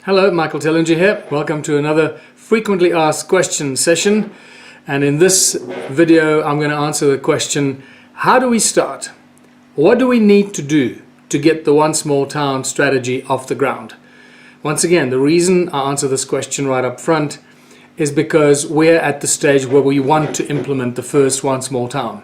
Hello, Michael Tellinger here. Welcome to another frequently asked questions session. And in this video, I'm going to answer the question, how do we start? What do we need to do to get the One Small Town strategy off the ground? Once again, the reason I answer this question right up front is because we're at the stage where we want to implement the first One Small Town.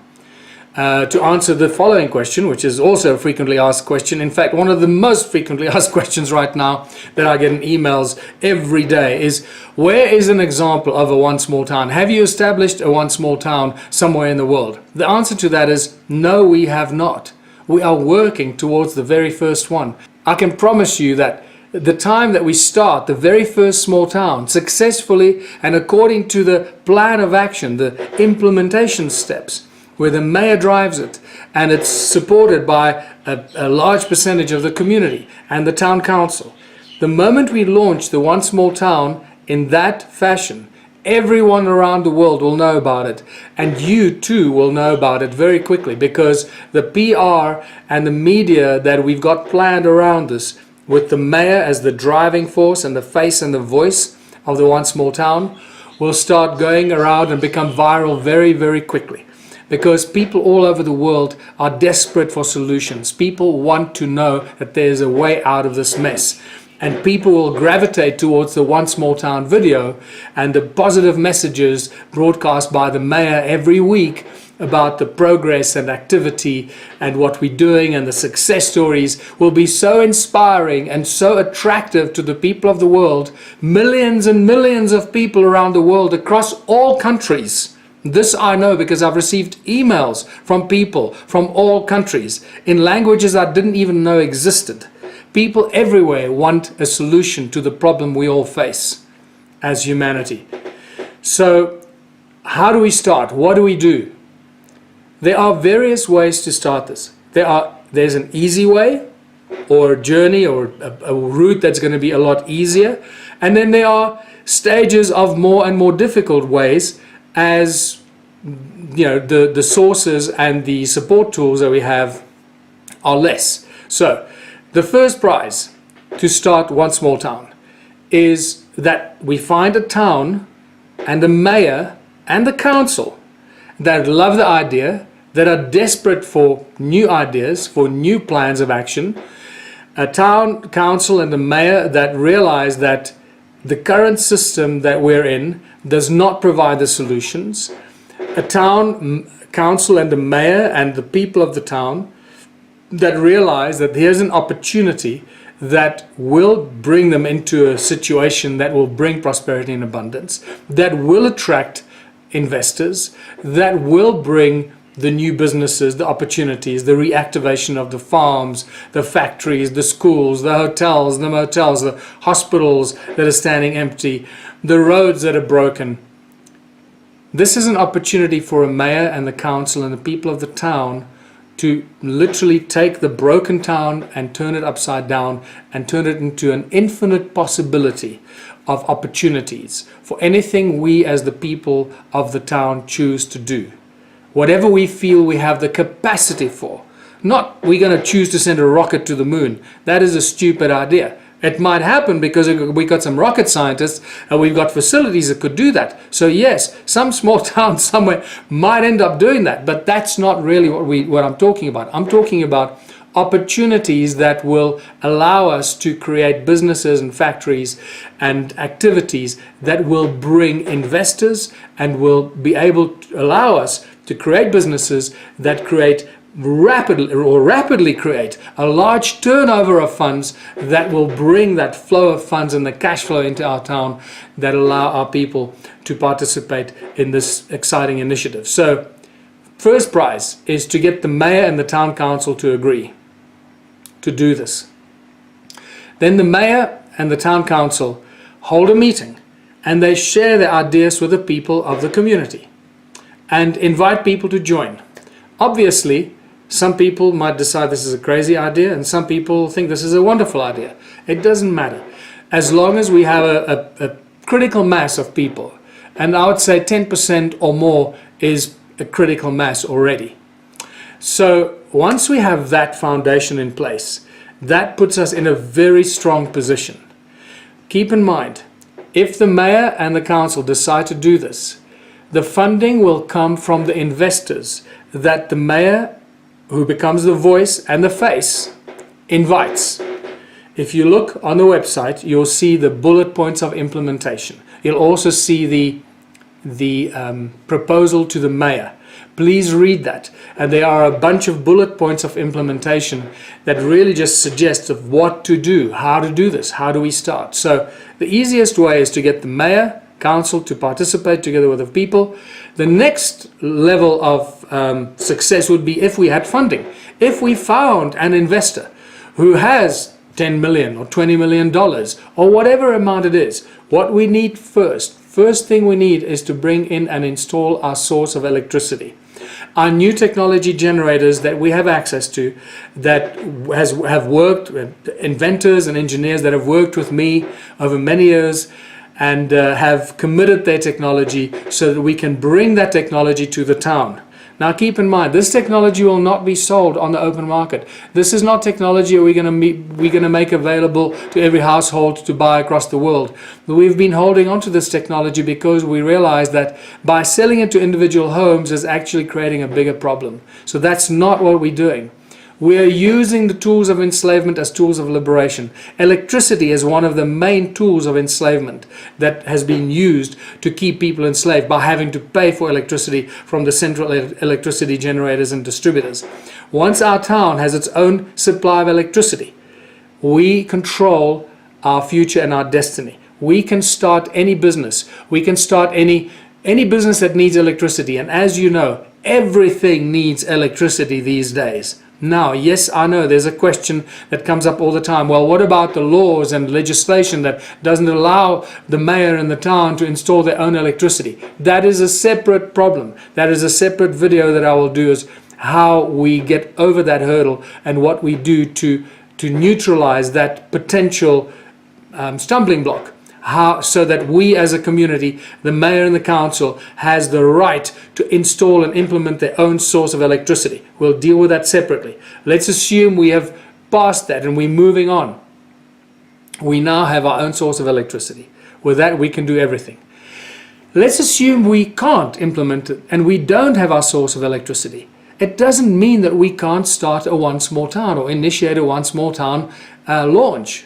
To answer the following question, which is also a frequently asked question, in fact one of the most frequently asked questions right now that I get in emails every day is, where is an example of a One Small Town? Have you established a One Small Town somewhere in the world? The answer to that is no, we have not. We are working towards the very first one. I can promise you that the time that we start the very first small town successfully and according to the plan of action, the implementation steps, where the mayor drives it and it's supported by a large percentage of the community and the town council. The moment we launch the One Small Town in that fashion, everyone around the world will know about it, and you too will know about it very quickly, because the PR and the media that we've got planned around this, with the mayor as the driving force and the face and the voice of the One Small Town, will start going around and become viral very, very quickly. Because people all over the world are desperate for solutions. People want to know that there's a way out of this mess. And people will gravitate towards the One Small Town video and the positive messages broadcast by the mayor every week about the progress and activity and what we're doing, and the success stories will be so inspiring and so attractive to the people of the world. Millions and millions of people around the world across all countries. This I know because I've received emails from people from all countries in languages I didn't even know existed. People everywhere want a solution to the problem we all face as humanity. So how do we start? What do we do? There are various ways to start this. There's an easy way, or a journey, or a route that's going to be a lot easier. And then there are stages of more and more difficult ways, as you know, the sources and the support tools that we have are less. So the first prize to start One Small Town is that we find a town and a mayor and the council that love the idea, that are desperate for new ideas, for new plans of action, a town council and a mayor that realize that the current system that we're in does not provide the solutions, a town council and the mayor and the people of the town that realize that here's an opportunity that will bring them into a situation that will bring prosperity and abundance, that will attract investors, that will bring the new businesses, the opportunities, the reactivation of the farms, the factories, the schools, the hotels, the motels, the hospitals that are standing empty, the roads that are broken. This is an opportunity for a mayor and the council and the people of the town to literally take the broken town and turn it upside down and turn it into an infinite possibility of opportunities for anything we as the people of the town choose to do. Whatever we feel we have the capacity for. Not we're going to choose to send a rocket to the moon. That is a stupid idea. It might happen because we got some rocket scientists and we've got facilities that could do that. So yes, some small town somewhere might end up doing that, but that's not really what I'm talking about. I'm talking about opportunities that will allow us to create businesses and factories and activities that will bring investors and will be able to allow us to create businesses that create rapidly create a large turnover of funds that will bring that flow of funds and the cash flow into our town that allow our people to participate in this exciting initiative. So first prize is to get the mayor and the town council to agree to do this. Then the mayor and the town council hold a meeting and they share their ideas with the people of the community and invite people to join. Obviously, some people might decide this is a crazy idea and some people think this is a wonderful idea. It doesn't matter. As long as we have a critical mass of people, and I would say 10% or more is a critical mass already. So once we have that foundation in place, that puts us in a very strong position. keep in mind, if the mayor and the council decide to do this, the funding will come from the investors that the mayor, who becomes the voice and the face, invites. If you look on the website, you'll see the bullet points of implementation. You'll also see the proposal to the mayor. Please read that. And there are a bunch of bullet points of implementation that really just suggest of what to do, how to do this, how do we start. So the easiest way is to get the mayor, council to participate together with the people. The next level of success would be if we had funding. If we found an investor who has $10 million or $20 million or whatever amount it is, what we need first thing we need is to bring in and install our source of electricity. Our new technology generators that we have access to, that have worked with inventors and engineers that have worked with me over many years and have committed their technology so that we can bring that technology to the town. Now keep in mind, this technology will not be sold on the open market. This is not technology we're going to make available to every household to buy across the world. But we've been holding on to this technology because we realize that by selling it to individual homes is actually creating a bigger problem. So that's not what we're doing. We are using the tools of enslavement as tools of liberation. Electricity is one of the main tools of enslavement that has been used to keep people enslaved by having to pay for electricity from the central electricity generators and distributors. Once our town has its own supply of electricity, we control our future and our destiny. We can start any business. We can start any business that needs electricity. And as you know, everything needs electricity these days. Now, yes, I know there's a question that comes up all the time. Well, what about the laws and legislation that doesn't allow the mayor and the town to install their own electricity? That is a separate problem. That is a separate video that I will do, is how we get over that hurdle and what we do to neutralize that potential stumbling block. So that we as a community, the mayor and the council, has the right to install and implement their own source of electricity. We'll deal with that separately. Let's assume we have passed that and we're moving on. We now have our own source of electricity. With that, we can do everything. Let's assume we can't implement it and we don't have our source of electricity. It doesn't mean that we can't start a one small town or initiate a one small town launch.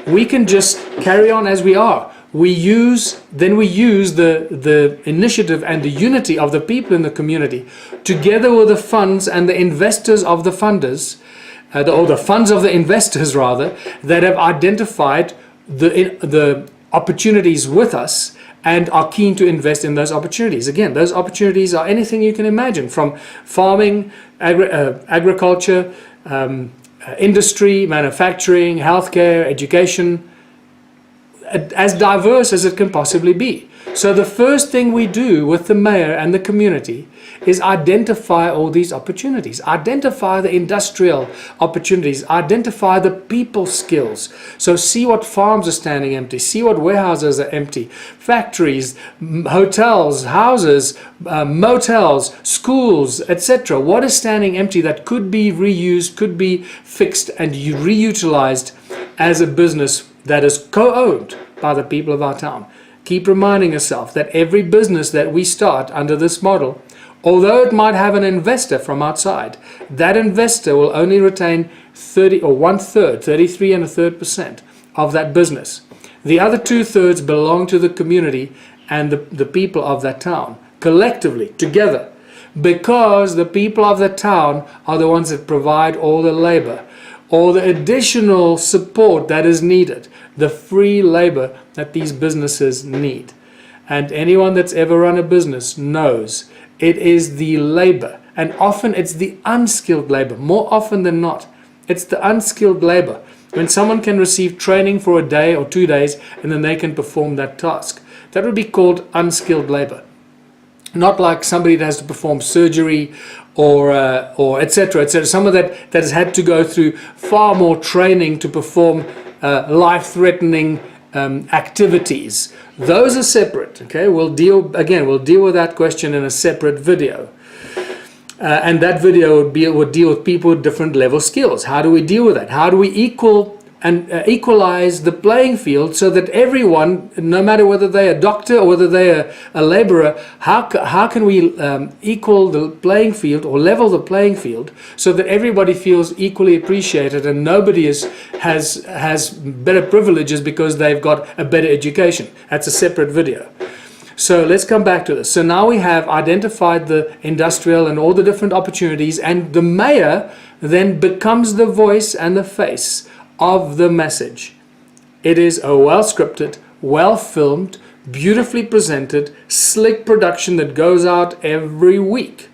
We can just carry on as we are. We use the initiative and the unity of the people in the community, together with the funds and the investors of the funders, or the funds of the investors rather, that have identified the opportunities with us and are keen to invest in those opportunities. Again, those opportunities are anything you can imagine, from farming, agriculture, industry, manufacturing, healthcare, education, as diverse as it can possibly be. So the first thing we do with the mayor and the community is identify all these opportunities, identify the industrial opportunities, identify the people skills. So see what farms are standing empty, see what warehouses are empty, factories, hotels, houses, motels, schools, etc. What is standing empty that could be reused, could be fixed and reutilized as a business that is co-owned by the people of our town. Keep reminding yourself that every business that we start under this model, although it might have an investor from outside, that investor will only retain 33 1/3% of that business. The other 2/3 belong to the community and the people of that town, collectively, together, because the people of the town are the ones that provide all the labor, all the additional support that is needed, the free labor that these businesses need. And anyone that's ever run a business knows it is the labor, and often it's the unskilled labor. More often than not, it's the unskilled labor. When someone can receive training for a day or 2 days and then they can perform that task, that would be called unskilled labor. Not like somebody that has to perform surgery or etc. Someone that has had to go through far more training to perform life-threatening activities. Those are separate. Okay, we'll deal with that question in a separate video. And that video would deal with people with different level skills. How do we deal with that? How do we equal and equalize the playing field so that everyone, no matter whether they're a doctor or whether they're a laborer, how can we equal the playing field or level the playing field so that everybody feels equally appreciated and nobody has better privileges because they've got a better education. That's a separate video. So let's come back to this. So now we have identified the industrial and all the different opportunities, and the mayor then becomes the voice and the face of the message. It is a well-scripted, well-filmed, beautifully presented, slick production that goes out every week.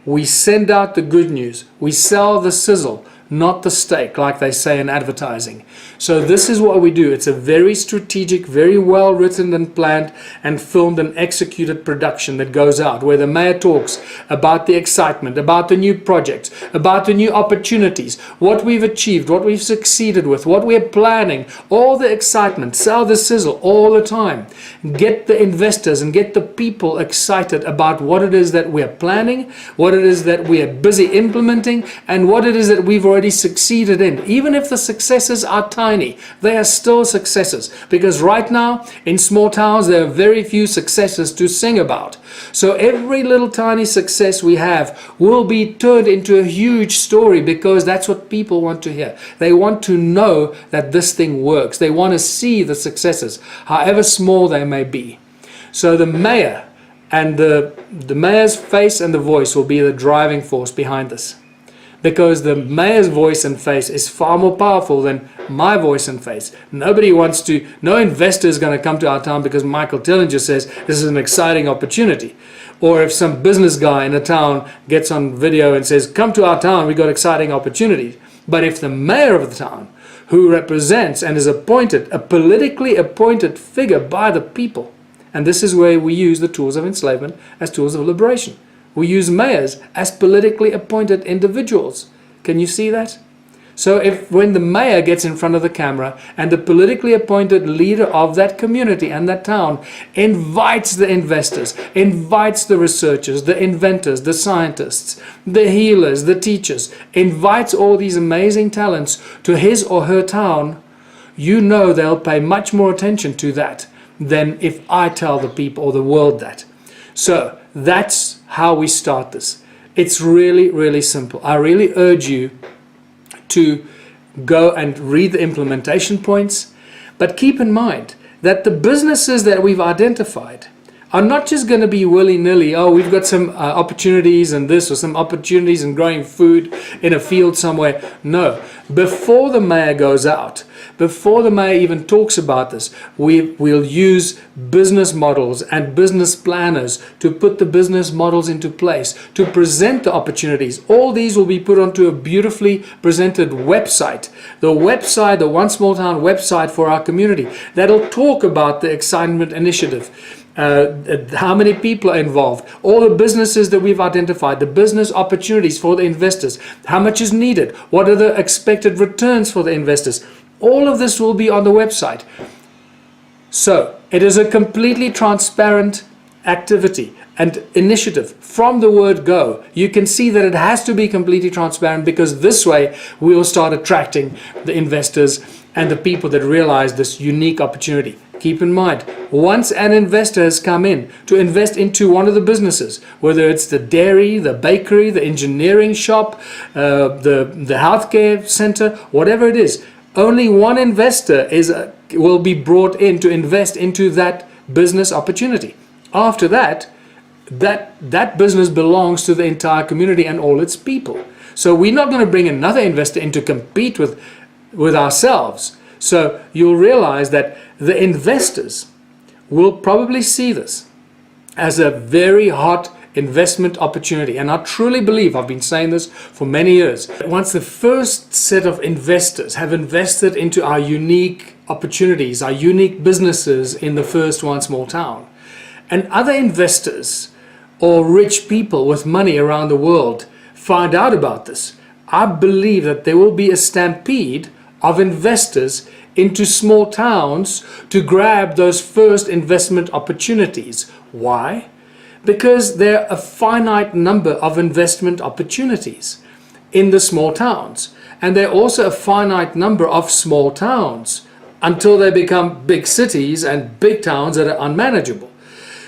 We send out the good news. We sell the sizzle, not the steak, like they say in advertising. So this is what we do. It's a very strategic, very well written and planned and filmed and executed production that goes out, where the mayor talks about the excitement, about the new projects, about the new opportunities, what we've achieved, what we've succeeded with, what we're planning, all the excitement, sell the sizzle all the time. Get the investors and get the people excited about what it is that we're planning, what it is that we are busy implementing, and what it is that we've already succeeded in. Even if the successes are tiny, they are still successes, because right now in small towns there are very few successes to sing about. So every little tiny success we have will be turned into a huge story, because that's what people want to hear. They want to know that this thing works. They want to see the successes, however small they may be. So the mayor and the mayor's face and the voice will be the driving force behind this, because the mayor's voice and face is far more powerful than my voice and face. No investor is going to come to our town because Michael Tillinger says this is an exciting opportunity. Or if some business guy in a town gets on video and says, come to our town, we got exciting opportunities. But if the mayor of the town, who represents and is appointed, a politically appointed figure by the people, and this is where we use the tools of enslavement as tools of liberation. We use mayors as politically appointed individuals. Can you see that? So when the mayor gets in front of the camera and the politically appointed leader of that community and that town invites the investors, invites the researchers, the inventors, the scientists, the healers, the teachers, invites all these amazing talents to his or her town, you know they'll pay much more attention to that than if I tell the people or the world that. So that's how we start this. It's really, really simple. I really urge you to go and read the implementation points, but keep in mind that the businesses that we've identified are not just going to be willy-nilly, oh, we've got some opportunities in this or some opportunities in growing food in a field somewhere. No, before the mayor goes out, before the mayor even talks about this, we'll use business models and business planners to put the business models into place, to present the opportunities. All these will be put onto a beautifully presented website. The website, the One Small Town website for our community, that'll talk about the Excitement Initiative. How many people are involved, all the businesses that we've identified, the business opportunities for the investors, how much is needed, what are the expected returns for the investors. All of this will be on the website. So it is a completely transparent activity and initiative from the word go. You can see that it has to be completely transparent, because this way we will start attracting the investors and the people that realize this unique opportunity. Keep in mind, once an investor has come in to invest into one of the businesses, whether it's the dairy, the bakery, the engineering shop, the healthcare center, whatever it is, only one investor will be brought in to invest into that business opportunity. After that, that business belongs to the entire community and all its people. So we're not going to bring another investor in to compete with ourselves. So you'll realize that the investors will probably see this as a very hot investment opportunity. And I truly believe, I've been saying this for many years, once the first set of investors have invested into our unique opportunities, our unique businesses in the first One Small Town, and other investors or rich people with money around the world find out about this, I believe that there will be a stampede of investors into small towns to grab those first investment opportunities. Why? Because there are a finite number of investment opportunities. in the small towns. And there are also a finite number of small towns until they become big cities and big towns that are unmanageable.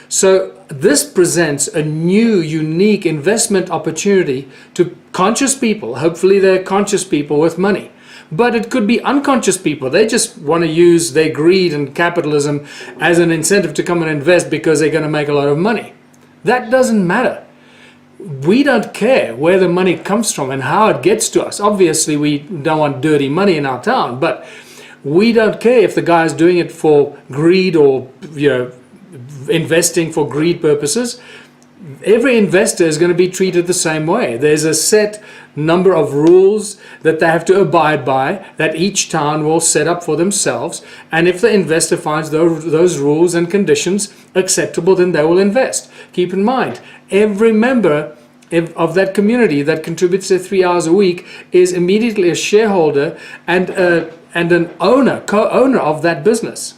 So this presents a new, unique investment opportunity to conscious people. Hopefully they're conscious people with money. But it could be unconscious people. They just want to use their greed and capitalism as an incentive to come and invest because they're going to make a lot of money. That doesn't matter. We don't care where the money comes from and how it gets to us. Obviously, we don't want dirty money in our town, but we don't care if the guy is doing it for greed or, investing for greed purposes. Every investor is going to be treated the same way. There's a set number of rules that they have to abide by that each town will set up for themselves. And if the investor finds those rules and conditions acceptable, then they will invest. Keep in mind, every member of that community that contributes their 3 hours a week is immediately a shareholder and an owner, co-owner of that business.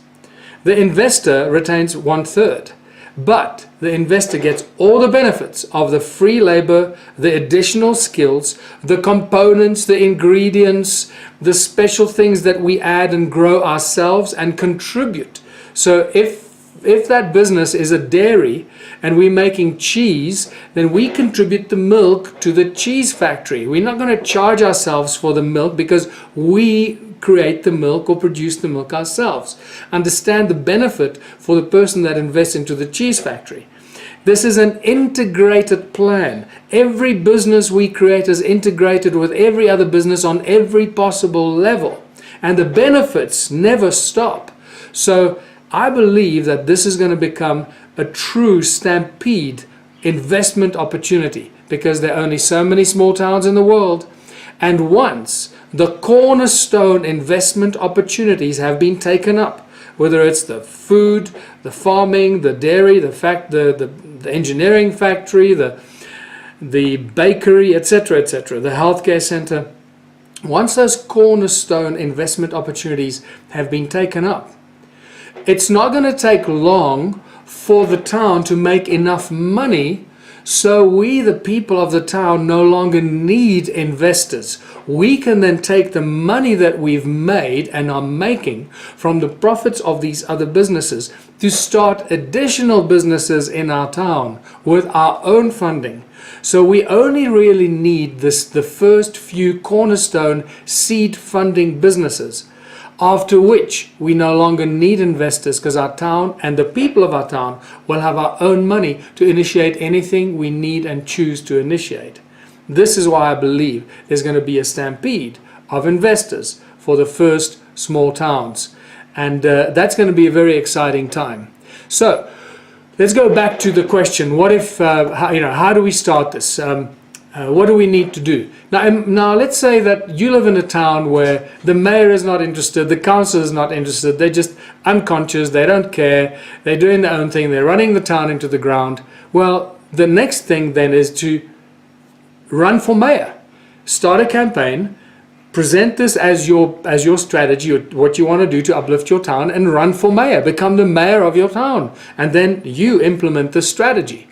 The investor retains 1/3. But the investor gets all the benefits of the free labor, the additional skills, the components, the ingredients, the special things that we add and grow ourselves and contribute. So if that business is a dairy and we're making cheese, then we contribute the milk to the cheese factory. We're not going to charge ourselves for the milk because we create the milk or produce the milk ourselves. Understand the benefit for the person that invests into the cheese factory. This is an integrated plan. Every business we create is integrated with every other business on every possible level. And the benefits never stop. So I believe that this is going to become a true stampede investment opportunity because there are only so many small towns in the world. And once the cornerstone investment opportunities have been taken up, whether it's the food, the farming, the dairy, the engineering factory, the bakery, etc., the healthcare center. Once those cornerstone investment opportunities have been taken up, it's not going to take long for the town to make enough money so we, the people of the town, no longer need investors. We can then take the money that we've made and are making from the profits of these other businesses to start additional businesses in our town with our own funding. So we only really need the first few cornerstone seed funding businesses, after which we no longer need investors because our town and the people of our town will have our own money to initiate anything we need and choose to initiate. This is why I believe there's going to be a stampede of investors for the first small towns. And that's going to be a very exciting time. So let's go back to the question, what if, how do we start this? What do we need to do? Now, let's say that you live in a town where the mayor is not interested, the council is not interested, they're just unconscious, they don't care, they're doing their own thing, they're running the town into the ground. Well, the next thing then is to run for mayor. Start a campaign, present this as your strategy, what you want to do to uplift your town, and run for mayor. Become the mayor of your town, and then you implement this strategy.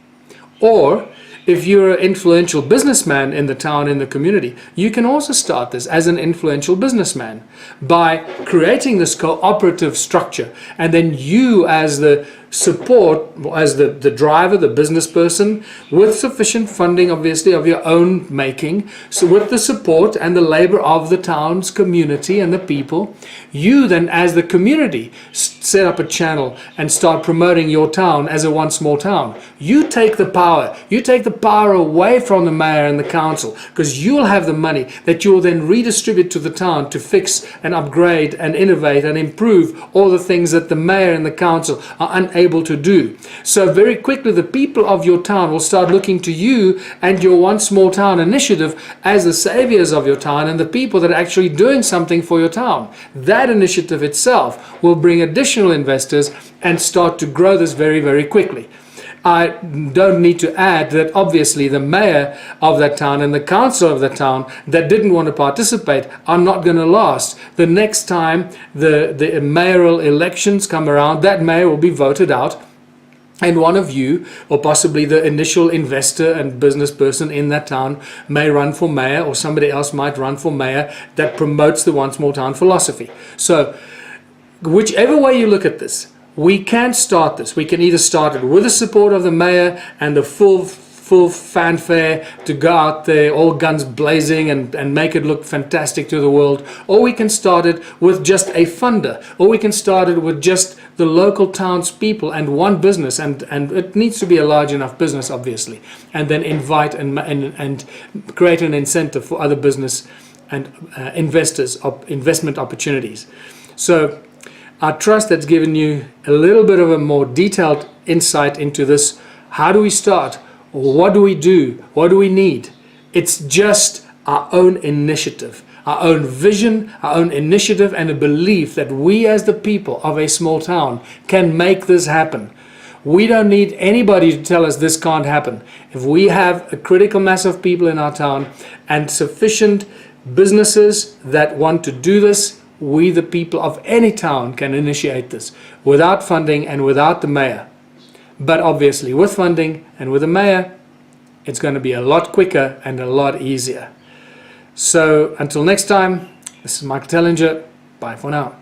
Or if you're an influential businessman in the town, in the community, you can also start this as an influential businessman by creating this cooperative structure. And then you, as the support, as the driver, the business person, with sufficient funding, obviously, of your own making, so with the support and the labor of the town's community and the people, you then, as the community, set up a channel and start promoting your town as a one small town. You take the power. You take the power away from the mayor and the council, because you'll have the money that you'll then redistribute to the town to fix and upgrade and innovate and improve all the things that the mayor and the council are unable to do. So very quickly the people of your town will start looking to you and your one small town initiative as the saviors of your town and the people that are actually doing something for your town. That initiative itself will bring additional investors and start to grow this very, very quickly. I don't need to add that obviously the mayor of that town and the council of the town that didn't want to participate are not going to last. The next time the mayoral elections come around, that mayor will be voted out And one of you, or possibly the initial investor and business person in that town, may run for mayor, or somebody else might run for mayor that promotes the One Small Town philosophy. So whichever way you look at this, we can start this. We can either start it with the support of the mayor and the full fanfare to go out there all guns blazing and make it look fantastic to the world, or we can start it with just a funder, or we can start it with just the local townspeople and one business, and it needs to be a large enough business, obviously, and then invite and create an incentive for other business and investment opportunities. So I trust that's given you a little bit of a more detailed insight into this. How do we start? What do we do? What do we need? It's just our own initiative, our own vision, our own initiative, and a belief that we as the people of a small town can make this happen. We don't need anybody to tell us this can't happen. If we have a critical mass of people in our town and sufficient businesses that want to do this, we the people of any town can initiate this without funding and without the mayor. But obviously with funding and with the mayor, it's going to be a lot quicker and a lot easier. So until next time, this is Michael Tellinger. Bye for now.